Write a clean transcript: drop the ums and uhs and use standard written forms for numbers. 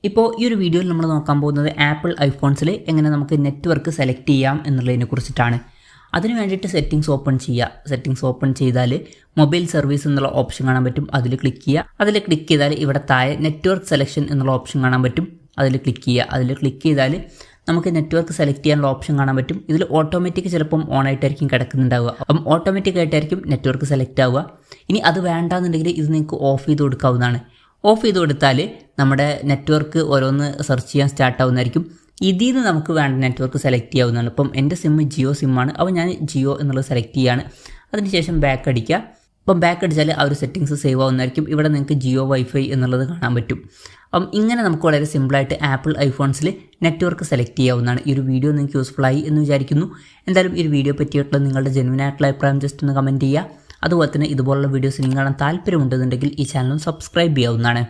ഇപ്പോൾ ഈ ഒരു വീഡിയോയിൽ നമ്മൾ നോക്കാൻ പോകുന്നത് ആപ്പിൾ ഐഫോൺസിൽ എങ്ങനെ നമുക്ക് നെറ്റ്വർക്ക് സെലക്ട് ചെയ്യാം എന്നുള്ളതിനെ കുറിച്ചിട്ടാണ്. അതിന് വേണ്ടിയിട്ട് സെറ്റിങ്സ് ഓപ്പൺ ചെയ്യുക. സെറ്റിങ്സ് ഓപ്പൺ ചെയ്താൽ മൊബൈൽ സർവീസ് എന്നുള്ള ഓപ്ഷൻ കാണാൻ പറ്റും, അതിൽ ക്ലിക്ക് ചെയ്യുക. അതിൽ ക്ലിക്ക് ചെയ്താൽ ഇവിടെ താഴെ നെറ്റ്വർക്ക് സെലക്ഷൻ എന്നുള്ള ഓപ്ഷൻ കാണാൻ പറ്റും, അതിൽ ക്ലിക്ക് ചെയ്യുക. അതിൽ ക്ലിക്ക് ചെയ്താൽ നമുക്ക് നെറ്റ്വർക്ക് സെലക്ട് ചെയ്യാനുള്ള ഓപ്ഷൻ കാണാൻ പറ്റും. ഇതിൽ ഓട്ടോമാറ്റിക് ചിലപ്പം ഓൺ ആയിട്ടായിരിക്കും കിടക്കുന്നുണ്ടാവുക, അപ്പം ഓട്ടോമാറ്റിക് ആയിട്ടായിരിക്കും നെറ്റ്വർക്ക് സെലക്ട് ആവുക. ഇനി അത് വേണ്ടാന്നുണ്ടെങ്കിൽ ഇത് നിങ്ങൾക്ക് ഓഫ് ചെയ്ത് കൊടുക്കാവുന്നതാണ്. ഓഫ് ചെയ്ത് കൊടുത്താൽ നമ്മുടെ നെറ്റ്വർക്ക് ഓരോന്ന് സെർച്ച് ചെയ്യാൻ സ്റ്റാർട്ട് ആവുന്നതായിരിക്കും. ഇതിൽ നിന്ന് നമുക്ക് വേണ്ട നെറ്റ്വർക്ക് സെലക്ട് ചെയ്യാവുന്നതാണ്. ഇപ്പം എൻ്റെ സിമ്മ് ജിയോ സിമ്മാണ്, അപ്പോൾ ഞാൻ ജിയോ എന്നുള്ളത് സെലക്ട് ചെയ്യുകയാണ്. അതിനുശേഷം ബാക്ക് അടിക്കുക. അപ്പം ബാക്ക് അടിച്ചാൽ ആ ഒരു സെറ്റിങ്സ് സേവ് ആവുന്നതായിരിക്കും. ഇവിടെ നിങ്ങൾക്ക് ജിയോ വൈഫൈ എന്നുള്ളത് കാണാൻ പറ്റും. അപ്പം ഇങ്ങനെ നമുക്ക് വളരെ സിമ്പിളായിട്ട് ആപ്പിൾ ഐഫോൺസിൽ നെറ്റ്വർക്ക് സെലക്ട് ചെയ്യാവുന്നതാണ്. ഈ ഒരു വീഡിയോ നിങ്ങൾക്ക് യൂസ്ഫുൾ ആയി എന്ന് വിചാരിക്കുന്നു. എന്തായാലും ഈ ഒരു വീഡിയോ പറ്റിയിട്ടുള്ള നിങ്ങളുടെ ജെന്യുവൻ ആയിട്ടുള്ള അഭിപ്രായം ജസ്റ്റ് ഒന്ന് കമൻറ്റ് ചെയ്യുക. അതുപോലെ തന്നെ ഇതുപോലുള്ള വീഡിയോസ് നിങ്ങൾ കാണാൻ താല്പര്യമുണ്ടെന്നുണ്ടെങ്കിൽ ഈ ചാനൽ സബ്സ്ക്രൈബ് ചെയ്യാവുന്നതാണ്.